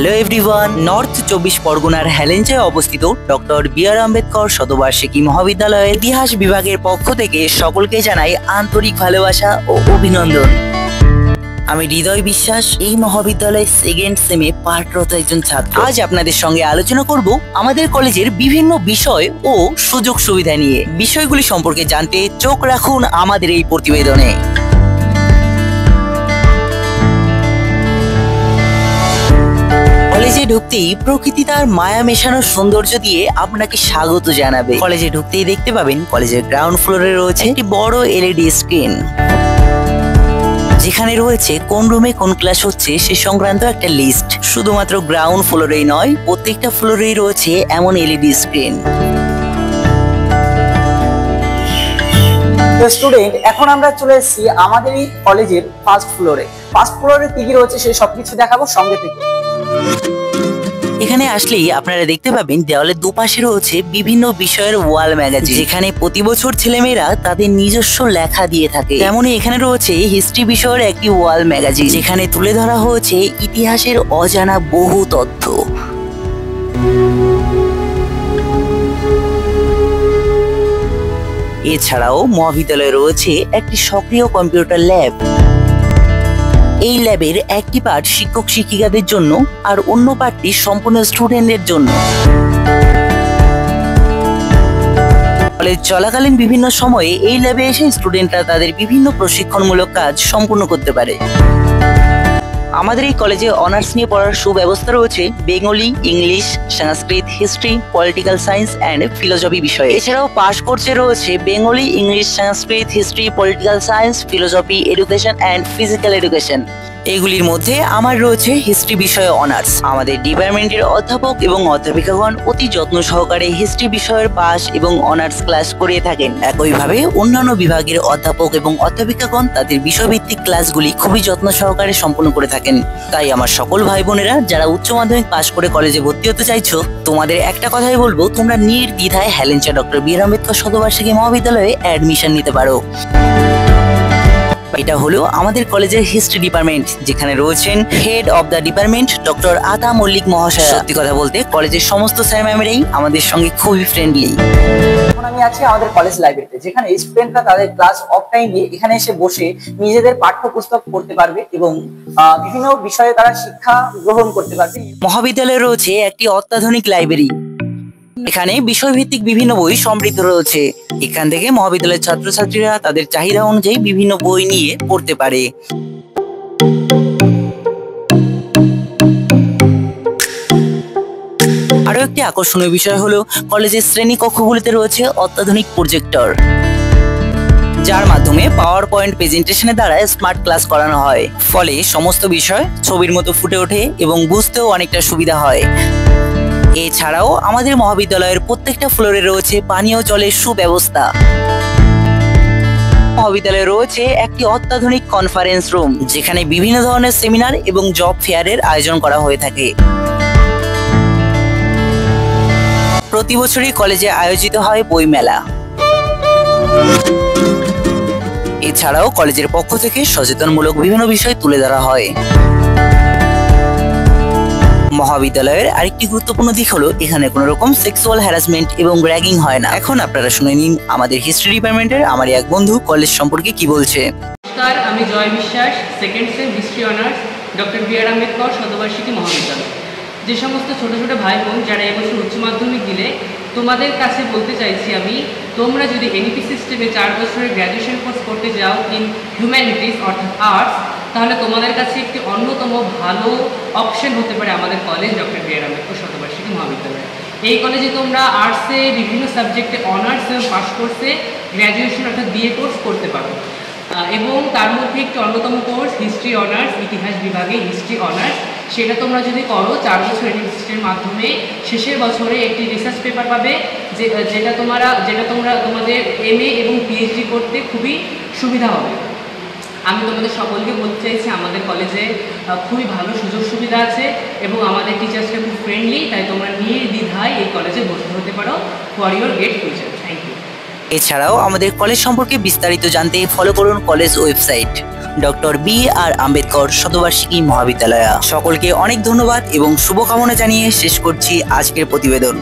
Hello everyone, north 24 পরগনার হেলেঞ্জায় অবস্থিত doctor B R. Ambedkar শতবার্ষিকী মহাবিদ্যালয়ের ইতিহাস বিভাগের পক্ষ থেকে সকলকে জানাই আন্তরিক ভালোবাসা ও অভিনন্দন। আমি হৃদয় বিশ্বাস, এই মহাবিদ্যালয়ের সেকেন্ড সেমে পাঠরত একজন ছাত্র। আজ আপনাদের সঙ্গে আলোচনা করব আমাদের কলেজের বিভিন্ন বিষয় ও সুযোগ সুবিধা নিয়ে। বিষয়গুলি সম্পর্কে জানতে চোখ রাখুন আমাদের এই প্রতিবেদনে। কলেজে ঢুকতেই প্রকৃতি তার মায়া মেশানো সৌন্দর্য দিয়ে আপনাকে স্বাগত জানাবে। কলেজে ঢুকতেই দেখতে পাবেন কলেজের গ্রাউন্ড ফ্লোরে রয়েছে একটি বড় এলইডি স্ক্রিন, যেখানে রয়েছে কোন রুমে কোন ক্লাস হচ্ছে সে সংক্রান্ত একটা লিস্ট। শুধুমাত্র গ্রাউন্ড ফ্লোরেই নয়, প্রত্যেকটা ফ্লোরেই রয়েছে এমন এলইডি স্ক্রিন। তো স্টুডেন্ট, এখন আমরা চলে এসেছি আমাদের এই কলেজের ফার্স্ট ফ্লোরে। ফার্স্ট ফ্লোরে কি কি রয়েছে সে সবকিছু দেখাবো সঙ্গে থেকে। এখানে আসলেই আপনারা দেখতে পাবেন দেওয়ালের দুপাশে রয়েছে বিভিন্ন বিষয়ের ওয়াল ম্যাগাজিন, যেখানে প্রতি বছর ছেলেমেয়েরা তাদের নিজস্ব লেখা দিয়ে থাকে। তেমনই এখানে রয়েছে হিস্ট্রি বিষয়ের একটি ওয়াল ম্যাগাজিন, যেখানে তুলে ধরা হয়েছে ইতিহাসের অজানা বহু তথ্য। এছাড়াও মহাবিদ্যালয়ে রয়েছে একটি সক্রিয় কম্পিউটার ল্যাব। এই ল্যাবের একটি পার্ট শিক্ষক শিক্ষিকাদের জন্য আর অন্য পার্টটি সম্পূর্ণ স্টুডেন্টদের জন্য। কলেজ চলাকালীন বিভিন্ন সময়ে এই ল্যাবে এসে স্টুডেন্টরা তাদের বিভিন্ন প্রশিক্ষণমূলক কাজ সম্পূর্ণ করতে পারে। আমাদের এই কলেজে অনার্স নিয়ে পড়ার সুব্যবস্থা রয়েছে Bengali, English, Sanskrit, history, political science and philosophy বিষয়ে। এছাড়াও পাস কোর্সে রয়েছে Bengali, English, Sanskrit, history, political science, philosophy, education and physical education. এগুলির মধ্যে আমার রয়েছে হিস্ট্রি বিষয়ে অনার্স। আমাদের ডিপার্টমেন্টের অধ্যাপক এবং অধ্যাপিকাগণ অতি যত্ন সহকারে হিস্ট্রি বিষয়ের পাস এবং অনার্স ক্লাস করিয়ে থাকেন। একইভাবে অন্যান্য বিভাগের অধ্যাপক এবং অধ্যাপিকাগণ তাদের বিষয়ভিত্তিক ক্লাসগুলি খুবই যত্ন সহকারে সম্পন্ন করে থাকেন। তাই আমার সকল ভাই বোনেরা যারা উচ্চ মাধ্যমিক পাস করে কলেজে ভর্তি হতে চাইছো, তোমাদের একটা কথাই বলবো, তোমরা নির্দ্বিধায় হেলেঞ্জা ডক্টর বি.আর. আম্বেদকর শতবার্ষিকী মহাবিদ্যালয়ে অ্যাডমিশন নিতে পারো। এটা হলো আমাদের কলেজের হিস্ট্রি ডিপার্টমেন্ট, যেখানে রয়েছেন head of the department doctor Ata Mallick মহাশয়। সত্যি কথা বলতে কলেজের সমস্ত স্যার ম্যামেরাই আমাদের সঙ্গে খুবই ফ্রেন্ডলি। এখন আমি আছি আমাদের কলেজ লাইব্রেরিতে, যেখানে স্টুডেন্টরা তাদের ক্লাস অফ টাইমে এখানে এসে বসে নিজেদের পাঠ্যপুস্তক পড়তে পারবে এবং বিভিন্ন বিষয়ে তারা শিক্ষা গ্রহণ করতে পারবে। মহাবিদ্যালয়ে রয়েছে একটি অত্যাধুনিক লাইব্রেরি। এখানে বিষয়ভিত্তিক বিভিন্ন বই সমৃদ্ধ রয়েছে। এখান থেকে মহাবিদ্যালয়ের ছাত্রছাত্রীরা তাদের চাহিদা অনুযায়ী বিভিন্ন বই নিয়ে পড়তে পারে। আরো একটি আকর্ষণীয় বিষয় হলো কলেজের শ্রেণী কক্ষগুলিতে রয়েছে অত্যাধুনিক প্রজেক্টর, যার মাধ্যমে পাওয়ার পয়েন্ট প্রেজেন্টেশনের দ্বারা স্মার্ট ক্লাস করানো হয়। ফলে সমস্ত বিষয় ছবির মতো ফুটে ওঠে এবং বুঝতেও অনেকটা সুবিধা হয়। এছাড়াও আমাদের মহাবিদ্যালয়ের প্রত্যেকটা ফ্লোরে রয়েছে পানীয় জলের সুব্যবস্থা। মহাবিদ্যালয়ে রয়েছে একটি অত্যাধুনিক কনফারেন্স রুম, যেখানে বিভিন্ন ধরনের সেমিনার এবং জব ফেয়ারের আয়োজন করা হয়ে থাকে। প্রতি বছরই কলেজে আয়োজিত হয় বই মেলা। এছাড়াও কলেজের পক্ষ থেকে সচেতনমূলক বিভিন্ন বিষয় তুলে ধরা হয়। মহাবিদ্যালয়ের আরেকটি গুরুত্বপূর্ণ দিক হলো এখানে কোনো রকম সেক্সুয়াল হ্যারাসমেন্ট এবং র্যাগিং হয় না। এখন আপনারা শুনে নিন আমাদের হিস্ট্রি ডিপার্টমেন্টের আমার এক বন্ধু কলেজ সম্পর্কে কি বলছে। নমস্কার, আমি Joy Biswas, second sem history honours, doctor B R. Ambedkar শতবার্ষিকী মহাবিদ্যালয়। যে সমস্ত ছোট ছোট ভাই বোন যারা এবছর উচ্চ মাধ্যমিক দিলে, তোমাদের কাছে বলতে চাইছি আমি, তোমরা যদি এনইপি সিস্টেমে 4 বছরের গ্র্যাজুয়েশন কোর্স করতে যাও ইন হিউম্যানিটিস অর্থাৎ আর্টস, তাহলে তোমাদের কাছে একটি অন্যতম ভালো অপশন হতে পারে আমাদের কলেজ ডক্টর বি.আর. আম্বেদকর শতবার্ষিকী মহাবিদ্যালয়। এই কলেজে তোমরা আর্টসে বিভিন্ন সাবজেক্টে অনার্স এবং পাস কোর্সে গ্র্যাজুয়েশন অর্থাৎ বিএ কোর্স করতে পারো। এবং তার মধ্যে একটি অন্যতম কোর্স হিস্ট্রি অনার্স, ইতিহাস বিভাগে হিস্ট্রি অনার্স। সেটা তোমরা যদি করো 4 বছর এনইপি সিস্টেমের মাধ্যমে, শেষের বছরে একটি রিসার্চ পেপার পাবে, যেটা তোমরা তোমাদের এমএ এবং পিএইচডি করতে খুবই সুবিধা হবে। আমি তোমাদের সকলকে বলতে চাইছি আমাদের কলেজে খুবই ভালো সুযোগ সুবিধা আছে এবং আমাদের টিচার্সরা খুব ফ্রেন্ডলি। তাই তোমরা নির্দ্বিধায় এই কলেজে ভর্তি হতে পারো for your great future. Thank you. এছাড়াও আমাদের কলেজ সম্পর্কে বিস্তারিত জানতে ফলো করুন college website doctor B R. Ambedkar শতবার্ষিকী মহাবিদ্যালয়। সকলকে অনেক ধন্যবাদ এবং শুভকামনা জানিয়ে শেষ করছি আজকের প্রতিবেদন।